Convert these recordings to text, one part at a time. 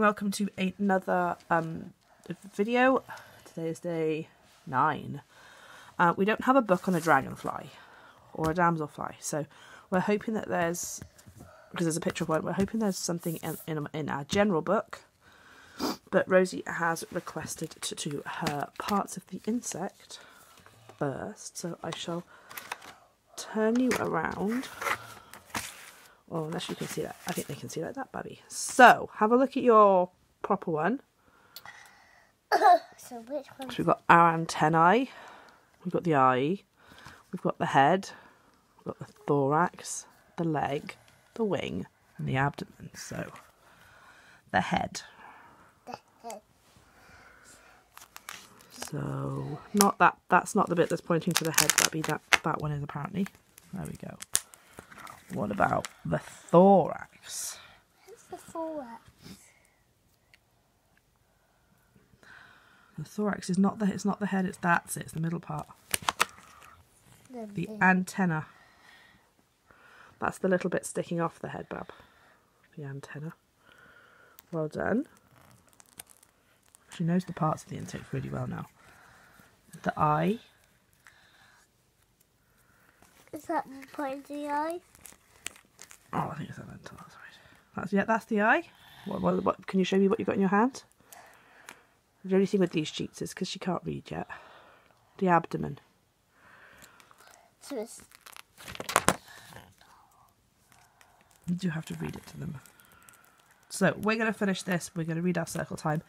welcome to another video. Today is day 9. We don't have a book on a dragonfly or a damselfly, so we're hoping that there's, because there's a picture of one, we're hoping there's something in our general book, but Rosie has requested to do her parts of the insect first, so I shall turn you around. Oh, unless you can see that. I think they can see like that, Babby. So, have a look at your proper one. So which one? So we've got our antennae, we've got the eye, we've got the head, we've got the thorax, the leg, the wing, and the abdomen. So, the head. The head. So, not that. That's not the bit that's pointing to the head, Babby. That one is apparently. There we go. What about the thorax? What's the thorax? The thorax is not the. It's not the head. It's It's the middle part. The antenna. That's the little bit sticking off the head, Bab. The antenna. Well done. She knows the parts of the insect really well now. The eye. Is that pointy eye? Oh, I think it's that antenna. That's right. That's the eye. What? Can you show me what you've got in your hand? The only thing with these sheets is because she can't read yet. The abdomen. So it's... You do have to read it to them. So we're going to finish this. We're going to read our circle time.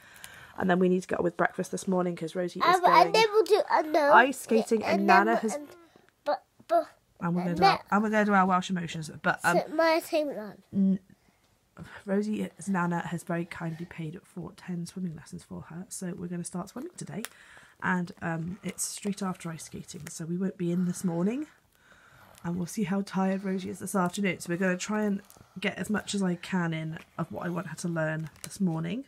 And then we need to get on with breakfast this morning because Rosie is going and then we'll do ice skating and Nana has... And we're going to do our Welsh emotions. But so my statement on. Rosie's Nana has very kindly paid for 10 swimming lessons for her. So we're going to start swimming today. And it's straight after ice skating. So we won't be in this morning. And we'll see how tired Rosie is this afternoon. So we're going to try and get as much as I can in of what I want her to learn this morning.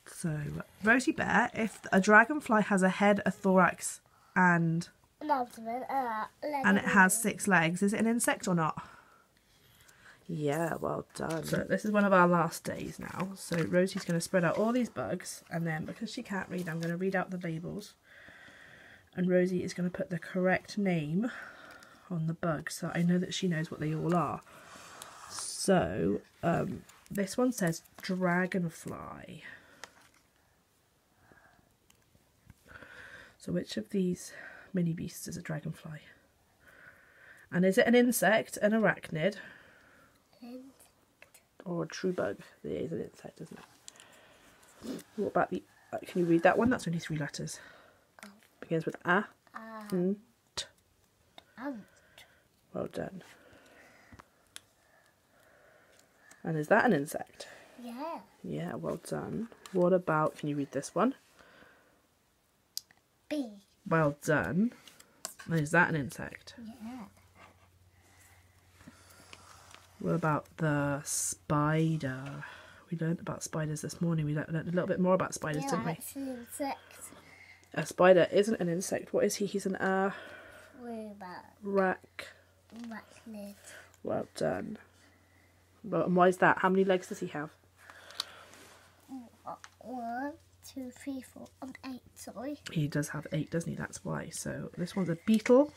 So, Rosie Bear, if a dragonfly has a head, a thorax, and An abdomen, and it has 6 legs, is it an insect or not? Yeah, well done. So this is one of our last days now. So Rosie's going to spread out all these bugs, and then because she can't read, I'm going to read out the labels. And Rosie is going to put the correct name on the bug, so I know that she knows what they all are. So, this one says dragonfly. So which of these mini beasts is a dragonfly? And is it an insect, an arachnid, or a true bug? It is an insect, isn't it? What about the... can you read that one? That's only 3 letters. Begins with A. T. Well done. And is that an insect? Yeah. Yeah, well done. What about... can you read this one? B. Well done. And is that an insect? Yeah. What about the spider? We learned about spiders this morning. We learned a little bit more about spiders, didn't we? It's an insect. A spider isn't an insect. What is he? He's an arachnid. Well done. Well, and why is that? How many legs does he have? 1, 2, 3, 4, 8. Sorry. He does have 8, doesn't he? That's why. So this one's a beetle.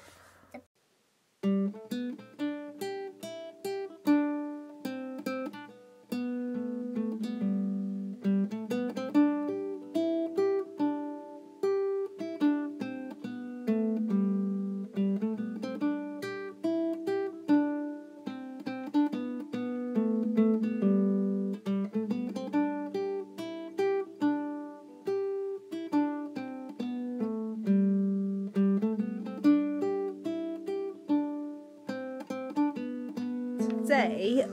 Today,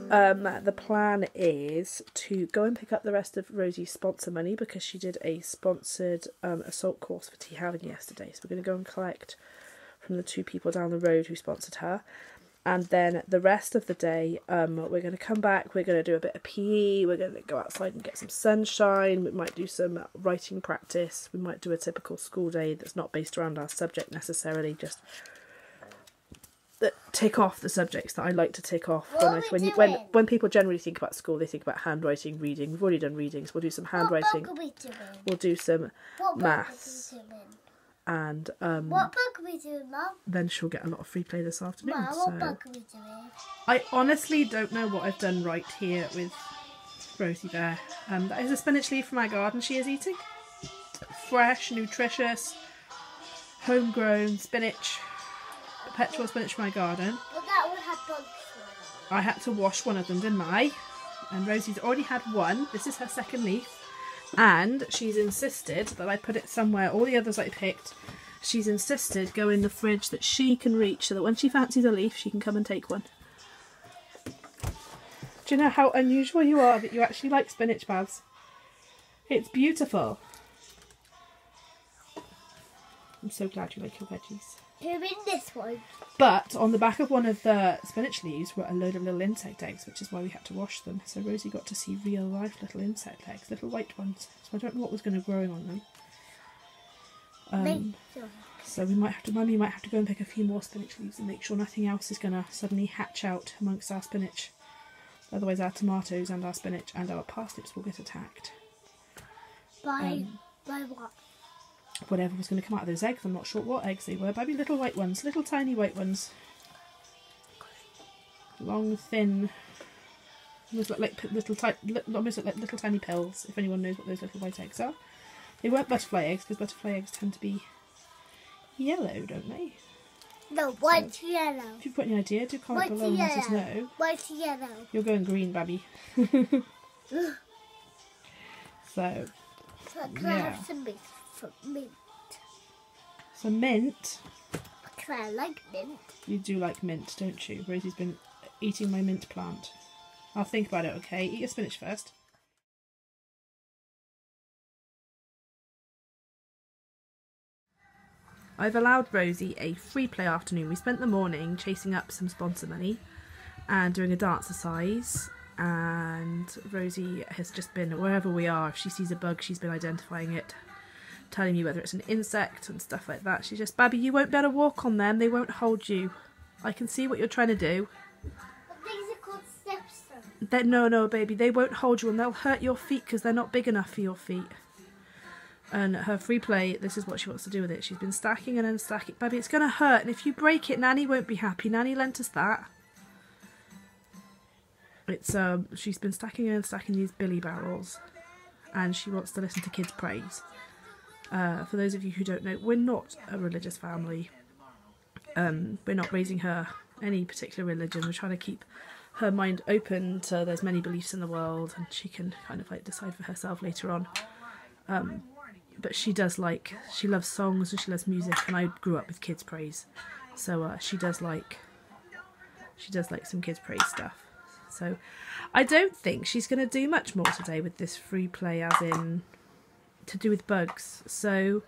the plan is to go and pick up the rest of Rosie's sponsor money because she did a sponsored assault course for Tea Haven yesterday. So we're going to go and collect from the 2 people down the road who sponsored her. And then the rest of the day, we're going to come back, we're going to do a bit of PE, we're going to go outside and get some sunshine, we might do some writing practice, we might do a typical school day that's not based around our subject necessarily, just that tick off the subjects that I like to tick off. What When people generally think about school, they think about handwriting, reading. We've already done readings. We'll do some handwriting. What book are we doing? We'll do some What maths. book are we doing? And What book are we doing, Mum? then she'll get a lot of free play this afternoon. Mum, what book are we doing? I honestly don't know what I've done right here with Rosie Bear. That is a spinach leaf from our garden she is eating. Fresh, nutritious, homegrown spinach. Perpetual spinach from my garden. But that would have bugs on it. I had to wash one of them, didn't I? And Rosie's already had one. This is her second leaf. And she's insisted that I put it somewhere. All the others I picked, she's insisted go in the fridge that she can reach so that when she fancies a leaf, she can come and take one. Do you know how unusual you are that you actually like spinach, Babs? It's beautiful. I'm so glad you like your veggies. Who in this one? But on the back of one of the spinach leaves were a load of little insect eggs, which is why we had to wash them. So Rosie got to see real life little insect eggs, little white ones. So I don't know what was going to grow on them. So we might have to, Mummy might have to go and pick a few more spinach leaves and make sure nothing else is going to suddenly hatch out amongst our spinach. Otherwise our tomatoes and our spinach and our parsnips will get attacked. By what? Whatever was going to come out of those eggs. I'm not sure what eggs they were. Maybe little white ones. Little tiny white ones. Long, thin. Almost look like little tiny pills, if anyone knows what those little white eggs are. They weren't butterfly eggs, because butterfly eggs tend to be yellow, don't they? No, white to yellow. If you've got any idea, do comment below and let us know. White to yellow. You're going green, Babby. So Can I have some mint? Some mint. Can I like mint? You do like mint, don't you? Rosie's been eating my mint plant. I'll think about it, okay? Eat your spinach first. I've allowed Rosie a free play afternoon. We spent the morning chasing up some sponsor money and doing a dance exercise. And Rosie has just been, wherever we are, if she sees a bug, she's been identifying it, telling me whether it's an insect and stuff like that. She's just, Babby, you won't be able to walk on them. They won't hold you. I can see what you're trying to do. But these are called steps. No, baby, they won't hold you and they'll hurt your feet because they're not big enough for your feet. And her free play, this is what she wants to do with it. She's been stacking and unstacking. Babby, it's going to hurt, and if you break it, Nanny won't be happy. Nanny lent us that. It's she's been stacking and unstacking these billy barrels, and she wants to listen to kids praise. For those of you who don't know, we're not a religious family. We're not raising her any particular religion. We're trying to keep her mind open to there's many beliefs in the world, and she can kind of like decide for herself later on. But she loves songs and she loves music, and I grew up with kids praise, so she does like some kids praise stuff. So I don't think she's going to do much more today with this free play, as in to do with bugs. So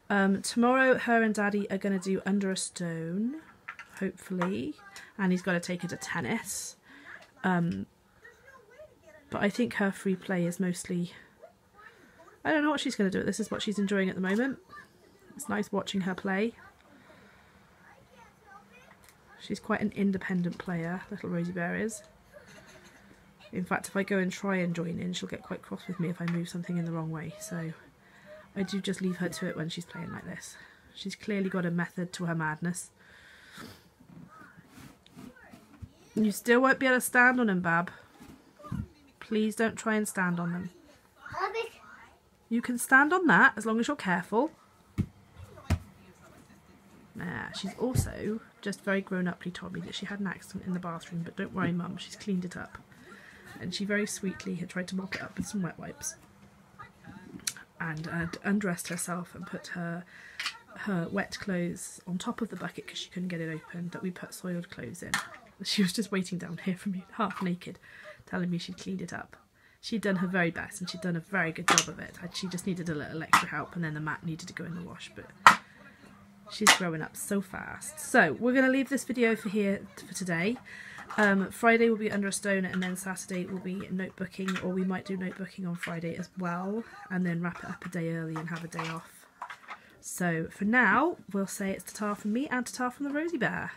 tomorrow her and Daddy are going to do under a stone, hopefully, and he's got to take her to tennis. But I think her free play is mostly, I don't know what she's going to do. This is what she's enjoying at the moment. It's nice watching her play. She's quite an independent player, little Rosie Bear is. In fact, if I go and try and join in, she'll get quite cross with me if I move something in the wrong way. So I do just leave her to it when she's playing like this. She's clearly got a method to her madness. You still won't be able to stand on them, Bab. Please don't try and stand on them. You can stand on that as long as you're careful. She's also just very grown-uply told me that she had an accident in the bathroom, but don't worry, Mum, she's cleaned it up. And she very sweetly had tried to mop it up with some wet wipes, and undressed herself and put her wet clothes on top of the bucket because she couldn't get it open, that we put soiled clothes in. She was just waiting down here for me, half naked, telling me she'd cleaned it up. She'd done her very best and she'd done a very good job of it. She just needed a little extra help, and then the mat needed to go in the wash, but she's growing up so fast. So we're going to leave this video for today. Friday will be under a stone, and then Saturday will be notebooking, or we might do notebooking on Friday as well, and then wrap it up a day early and have a day off. So for now, we'll say it's ta-ta from me and ta-ta from the Rosie Bear.